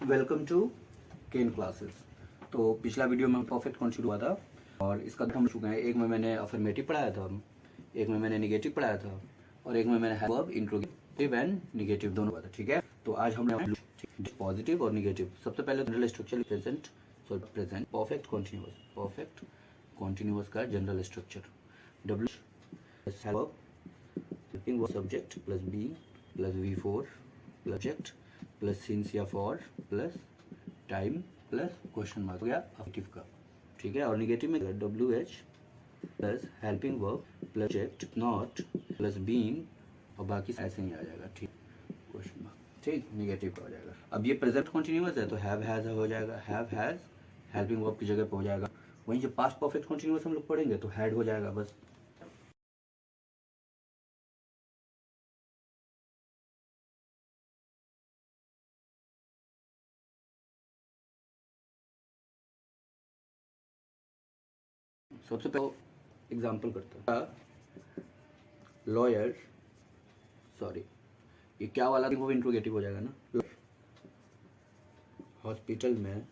Welcome to cane classes. तो पिछला video में परफेक्ट कौन शुरू हुआ था और इसका हम चुके हैं। एक में मैंने अफर्मेटिव पढ़ाया था, एक में मैंने निगेटिव पढ़ाया था और एक में मैंने वर्ब इंट्रोगेटिव एंड निगेटिव दोनों पढ़ा था। ठीक है, तो आज हमने पॉजिटिव और निगेटिव। सबसे पहले general structure present perfect continuous का general structure W helping verb subject plus be plus V4 plus subject plus since या for plus time plus question mark हो गया अफर्मेटिव का। ठीक है, और निगेटिव में WH plus helping verb plus subject not plus being और बाकी ऐसे ही आ जाएगा। ठीक, क्वेश्चन मार्क। ठीक, निगेटिव का हो जाएगा। अब ये प्रेजेंट कॉन्टिन्यूअस है तो हैव हैज हो जाएगा, हैव हैज हेल्पिंग वर्ब की जगह पे हो जाएगा। वहीं जब पास्ट परफेक्ट कॉन्टिन्यूअस हम लोग पढ़ेंगे तो हैड हो जाएगा बस। सबसे पहले एग्जाम्पल करते हैं। लॉयर, सॉरी ये क्या वाला वो इंट्रोगेटिव हो जाएगा ना। हॉस्पिटल में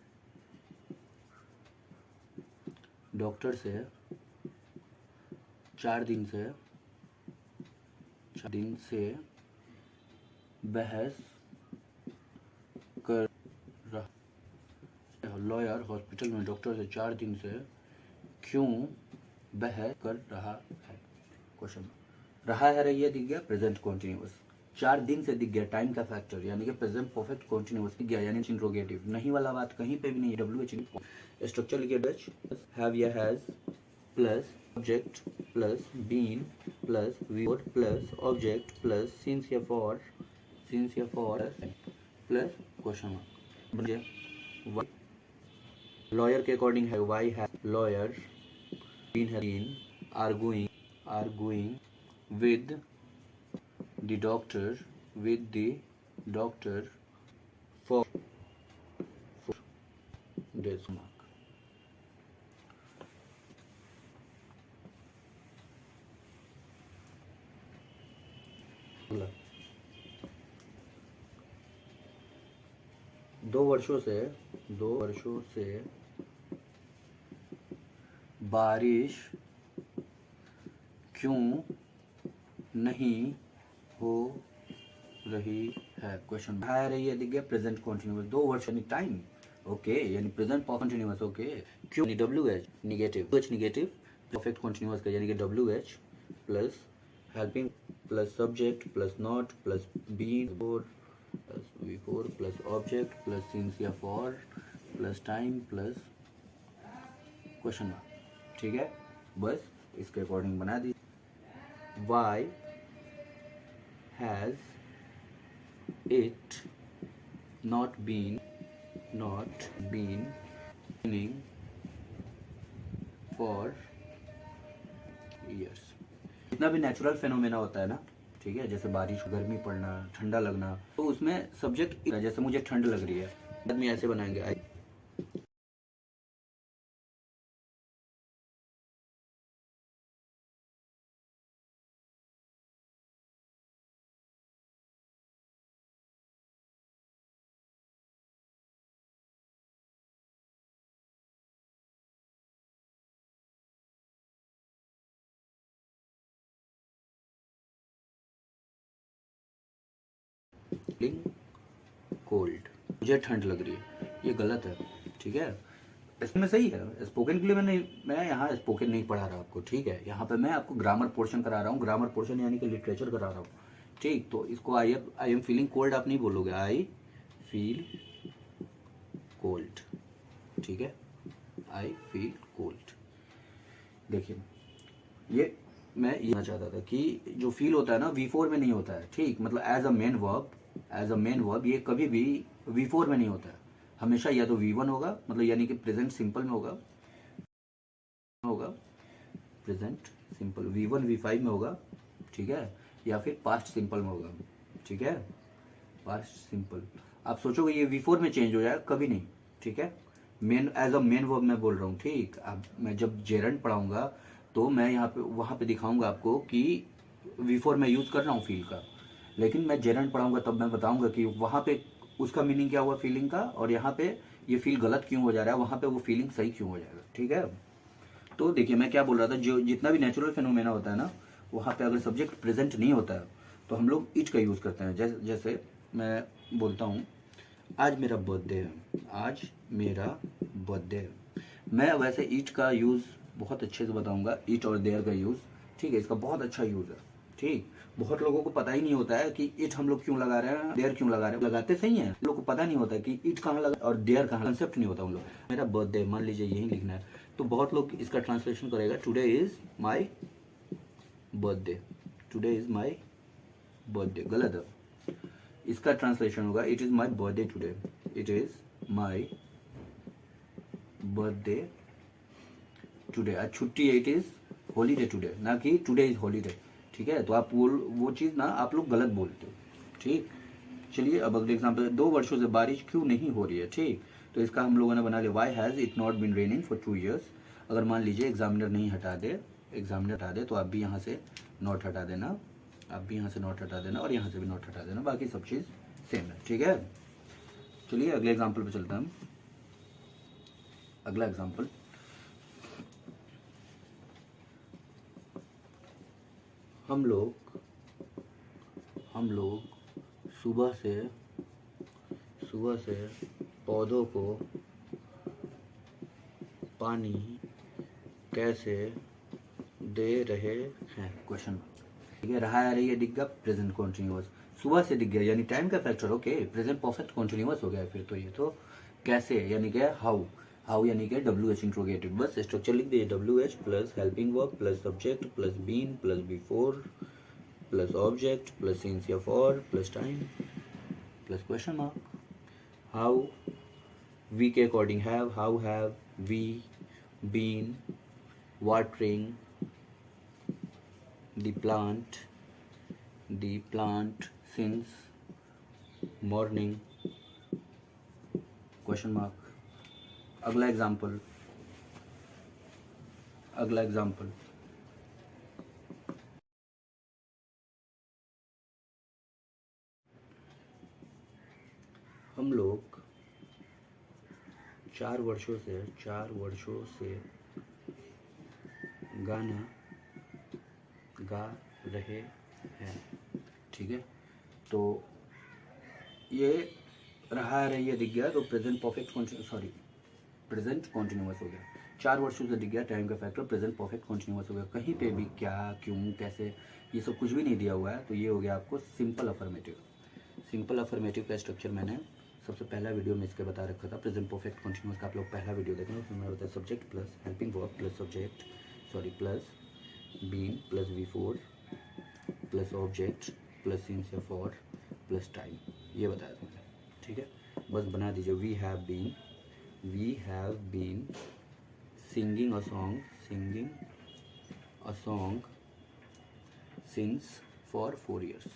डॉक्टर से 4 दिन से बहस कर रहा। लॉयर हॉस्पिटल में डॉक्टर से 4 दिन से क्यों बहस कर रहा है। क्वेश्चन रहा है रही है दिख गया प्रेजेंट कॉन्टिन्यूअस। 4 दिन से दिख गया टाइम का फैक्टर यानी कि प्रेजेंट परफेक्ट कॉन्टिन्यूअस दिख गया यानी इंट्रोगेटिव। नहीं वाला बात कहीं पे भी नहीं है। WH स्ट्रक्चर लिखिए डच हैव या has plus object plus been plus V plus object plus since या for plus question mark. Lawyer के अकॉर्डिंग है वाई है lawyer been arguing with the doctor for days mark। दो वर्षों से बारिश क्यों नहीं हो रही है। क्वेश्चन आ रही है दिख गया प्रेजेंट कॉन्टिन्यूअस। 2 वर्ष यानी टाइम ओके यानी प्रेजेंट कॉन्टिन्यूअस ओके। क्यों WH निगेटिव परफेक्ट कॉन्टिन्यूअस का यानी कि WH plus helping plus subject plus not plus been plus V4 plus object plus since या for plus time plus question mark. ठीक है, बस इसके अकॉर्डिंग बना दी। Why has it not been raining for years. जितना भी नेचुरल फेनोमेना होता है ना, ठीक है, जैसे बारिश गर्मी पड़ना ठंडा लगना, तो उसमें सब्जेक्ट जैसे मुझे ठंड लग रही है आदमी ऐसे बनाएंगे आई कोल्ड, मुझे ठंड लग रही है। ये गलत है, ठीक है, इसमें सही है। स्पोकन के लिए मैं यहाँ स्पोकन नहीं पढ़ा रहा आपको, ठीक है, यहाँ पे मैं आपको ग्रामर पोर्शन करा रहा हूँ। ग्रामर पोर्शन यानी कि लिटरेचर करा रहा हूँ। ठीक, तो इसको आई एम फीलिंग कोल्ड आप नहीं बोलोगे, आई फील कोल्ड। ठीक है, आई फील कोल्ड। देखिए ये मैं ये कहना चाहता था कि जो फील होता है ना V4 में नहीं होता है। ठीक, मतलब एज अ मेन वर्ब ये कभी भी V4 में नहीं होता है। हमेशा या तो V1 होगा, मतलब यानी कि प्रेजेंट सिंपल में होगा प्रेजेंट सिंपल V1 V5 में होगा, ठीक है, या फिर पास्ट सिंपल में होगा। ठीक है, पास्ट सिंपल। आप सोचोगे ये V4 में चेंज हो जाएगा, कभी नहीं। ठीक है, main as a main verb मैं बोल रहा हूँ। ठीक, अब मैं जब जेरंड पढ़ाऊंगा तो मैं यहाँ पे वहाँ पे दिखाऊंगा आपको कि V4 में यूज कर रहा हूँ फील का, लेकिन मैं जेरंड पढ़ाऊंगा तब मैं बताऊंगा कि वहाँ पे उसका मीनिंग क्या हुआ फीलिंग का, और यहाँ पे ये फील गलत क्यों हो जा रहा है, वहाँ पे वो फीलिंग सही क्यों हो जाएगा। ठीक है, तो देखिए मैं क्या बोल रहा था, जो जितना भी नेचुरल फिनोमेना होता है ना, वहाँ पे अगर सब्जेक्ट प्रेजेंट नहीं होता है तो हम लोग इच का यूज़ करते हैं। जैसे मैं बोलता हूँ आज मेरा बर्थडे है, आज मेरा बर्थडे है, मैं वैसे इच का यूज़ बहुत अच्छे से बताऊंगा, इट और देयर का यूज़। ठीक है, इसका बहुत अच्छा यूज़ है। ठीक, बहुत लोगों को पता ही नहीं होता है कि इट हम लोग क्यों लगा रहे हैं, देयर क्यों लगा रहे हैं। लगाते सही है, लोगों को पता नहीं होता है कि इट कहाँ लगा और देयर कहाँ, कंसेप्ट नहीं होता उन लोग। मेरा बर्थडे मान लीजिए यही लिखना है, तो बहुत लोग इसका ट्रांसलेशन करेगा today is my birthday, today is my birthday, गलत है। इसका ट्रांसलेशन होगा it is my birthday today, it is my birthday today. आज छुट्टी है, इट इज हॉलीडे टुडे, ना कि टुडे इज हॉलीडे। ठीक है, तो आप वो चीज़ ना आप लोग गलत बोलते हो। ठीक, चलिए अब अगले एग्जाम्पल, 2 वर्षों से बारिश क्यों नहीं हो रही है। ठीक, तो इसका हम लोगों ने बना लिया why has it not been raining for 2 years। अगर मान लीजिए एग्जामिनर नहीं हटा दे, एग्जामिनर हटा दे, तो आप भी यहाँ से नॉट हटा देना, आप भी यहाँ से नॉट हटा देना और यहाँ से भी नॉट हटा देना, बाकी सब चीज़ सेम है। ठीक है, चलिए अगले एग्जाम्पल पे चलते हैं हम। अगला एग्जाम्पल, हम लोग सुबह से पौधों को पानी कैसे दे रहे हैं, क्वेश्चन। ठीक है, रहा आ रही है दिख गया, प्रेजेंट कॉन्टिन्यूअस, सुबह से दिख गया यानी टाइम का factor. Okay, present perfect continuous हो गया फिर तो ये तो। कैसे यानी क्या, हाउ यानी क्या, WH इंट्रोगेटिव। बस स्ट्रक्चर लिख दिए, WH plus helping verb plus subject plus been plus before plus object plus since या for plus time plus question mark. How we के according have, how have we been watering the plant since morning, question mark. अगला example, हम लोग 4 वर्षों से गाना गा रहे हैं। ठीक है, तो ये रहा रही है दिख गया, तो प्रेजेंट परफेक्ट प्रेजेंट कॉन्टिन्यूअस हो गया। 4 वर्षों से दिख गया, टाइम का फैक्टर, प्रेजेंट परफेक्ट कॉन्टिन्यूअस हो गया। कहीं पे भी क्या, क्यों, कैसे, ये सब कुछ भी नहीं दिया हुआ है, तो ये हो गया आपको सिंपल अफर्मेटिव। सिंपल अफर्मेटिव का स्ट्रक्चर मैंने सबसे पहला वीडियो में इसके बता रखा था, प्रेजेंट परफेक्ट कॉन्टिन्यूअस का आप लोग पहला वीडियो देखें, उसमें मैं बताया subject plus helping verb plus subject plus been plus before plus object plus since या फॉर प्लस टाइम, ये बताया था मैंने। ठीक है, बस बना दीजिए, we have been singing a song since for 4 years,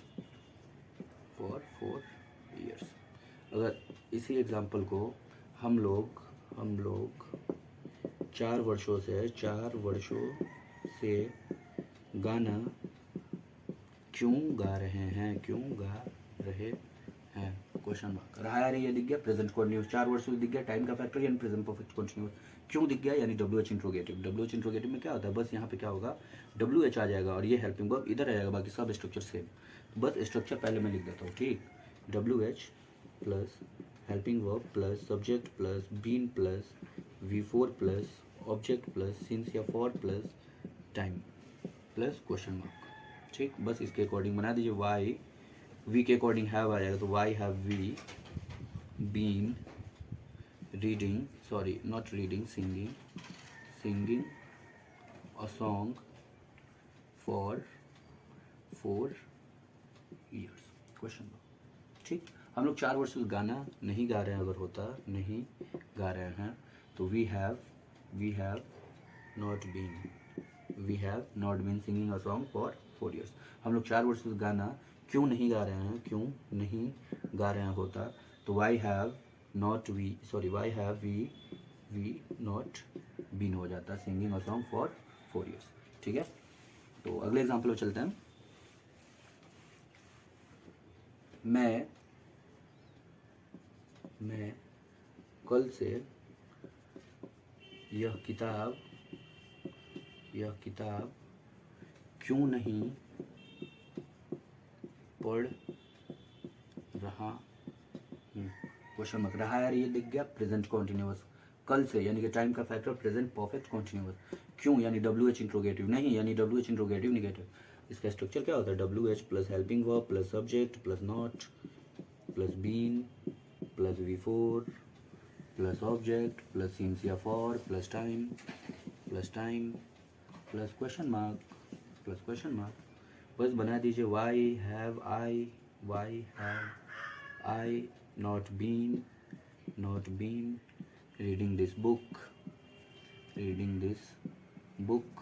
अगर इसी एग्जाम्पल को हम लोग 4 वर्षों से गाना क्यों गा रहे हैं, क्वेश्चन मार्क। रहा आ रही है दिख गया, प्रेजेंट कॉन्टिन्यूअस, 4 वर्षों से दिख गया, टाइम का फैक्टर यानी प्रेजेंट परफेक्ट कॉन्टिन्यूअस। क्यों दिख गया यानी WH इंट्रोगेटिव। WH इंट्रोगेटिव में क्या होता है, बस यहाँ पे क्या होगा, WH आ जाएगा और ये हेल्पिंग वर्ब इधर आ जाएगा, बाकी सब स्ट्रक्चर सेम। बस स्ट्रक्चर पहले मैं लिख देता हूँ। ठीक, WH plus helping verb plus subject plus been plus V4 plus object plus since या for plus time plus question mark. ठीक, बस इसके अकॉर्डिंग बना दीजिए। वाई वी के अकॉर्डिंग हैव आ जाएगा, तो why have we been singing a song for 4 years, question mark. ठीक, हम लोग 4 वर्ष से गाना नहीं गा रहे हैं, अगर होता नहीं गा रहे हैं तो we have not been singing a song for 4 years। हम लोग 4 वर्ष से गाना क्यों नहीं गा रहे हैं होता तो why have we not been हो जाता singing a song for 4 years। ठीक है, तो अगले एग्जाम्पल पे चलते हैं। मैं मैं कल से यह किताब क्यों नहीं पढ़ रहा हूँ। Question mark. रहा यार ये दिख गया प्रेजेंट कॉन्टिन्यूअस। कल से यानी कि टाइम का फैक्टर प्रेजेंट परफेक्ट कॉन्टिन्यूअस। क्यों यानी WH इंट्रोगेटिव नहीं यानी WH इंट्रोगेटिव निगेटिव। इसका स्ट्रक्चर क्या होता है? WH plus helping verb plus subject plus not plus been plus V4 plus object plus since या for plus time plus question mark बस बना दीजिए why have I not been reading this book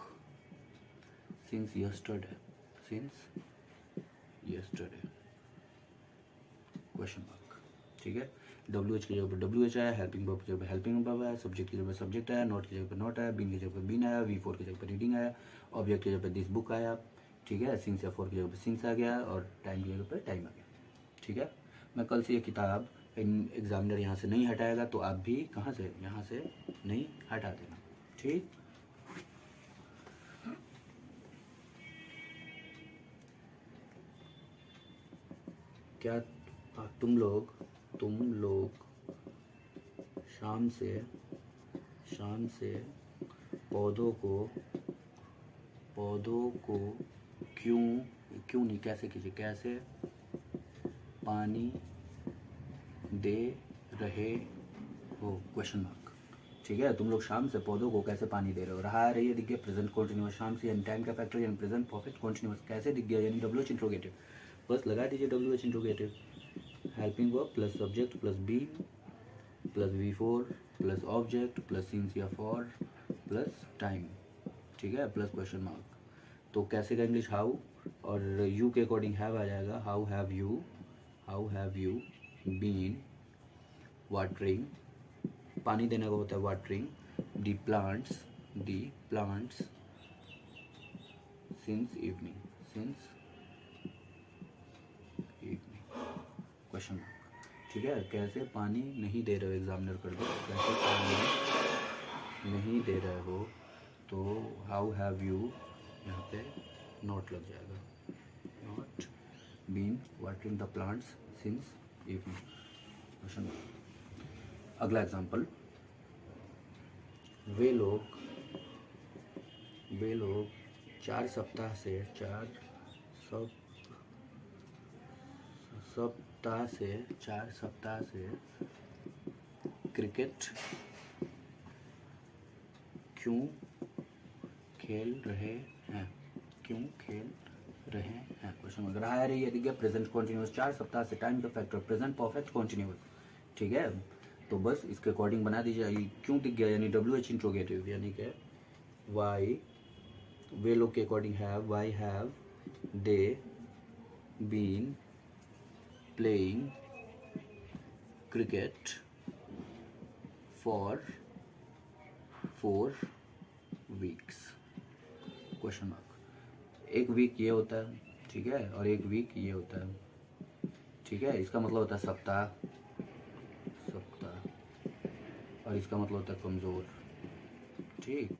since yesterday question mark. ठीक है, WH की जगह पर WH आया, हेल्पिंग वर्ब की जगह पर हेल्पिंग वर्ब आया, सब्जेक्ट की जगह पर सब्जेक्ट आया, नॉट की जगह पर नॉट आया, बीन की जगह पर बीन आया, V4 की जगह पर रीडिंग आया, ऑब्जेक्ट की जगह पर दिस बुक आया। ठीक है, सिंस या फॉर की जगह पर सिंस आ गया और टाइम की जगह पर टाइम आ गया। ठीक है, मैं कल से ये किताब एग्जामिनर यहाँ से नहीं हटाएगा तो आप भी कहाँ से यहाँ से नहीं हटा देना। ठीक, क्या तुम लोग शाम से पौधों को क्यों नहीं कैसे पानी दे रहे हो? Question mark. ठीक है, तुम लोग शाम से पौधों को कैसे पानी दे रहे हो? रहा है ये दिख गया प्रेजेंट कॉन्टिन्यूअस। शाम से यानी टाइम का फैक्टर यानी प्रेजेंट परफेक्ट कॉन्टिन्यूअस। कैसे दिख गया यानी WH इंट्रोगेटिव। बस लगा दीजिए WH interrogative. Helping verb plus subject plus been plus V4 plus object plus since या फॉर प्लस टाइम। ठीक है, प्लस क्वेश्चन मार्क। तो कैसे का इंग्लिश हाउ और यू के अकॉर्डिंग हैव आ जाएगा। How have you been watering, पानी देने का होता है watering the plants since evening question mark. ठीक है, कैसे पानी नहीं दे रहे हो एग्जामिनर कर दो। कैसे पानी नहीं दे रहे हो तो हाउ हैव यू यहाँ पे नॉट लग जाएगा। Not been watering the plants since evening question mark. अगला एग्जाम्पल, वे लोग 4 सप्ताह से क्रिकेट क्यों खेल रहे हैं क्वेश्चन मार्क। रहा है ये दिख गया प्रेजेंट कॉन्टिन्यूअस। 4 सप्ताह से टाइम का फैक्टर प्रेजेंट परफेक्ट कॉन्टिन्यूअस। ठीक है, तो बस इसके अकॉर्डिंग बना दीजिए। क्यों दिख गया यानी WH इंट्रोगेटिव यानी कि वाई वे लोग के according have why have they been playing cricket for 4 weeks question mark. एक वीक ये होता है, ठीक है, और एक वीक ये होता है। ठीक है, इसका मतलब होता है सप्ताह और इसका मतलब होता है कमज़ोर। ठीक।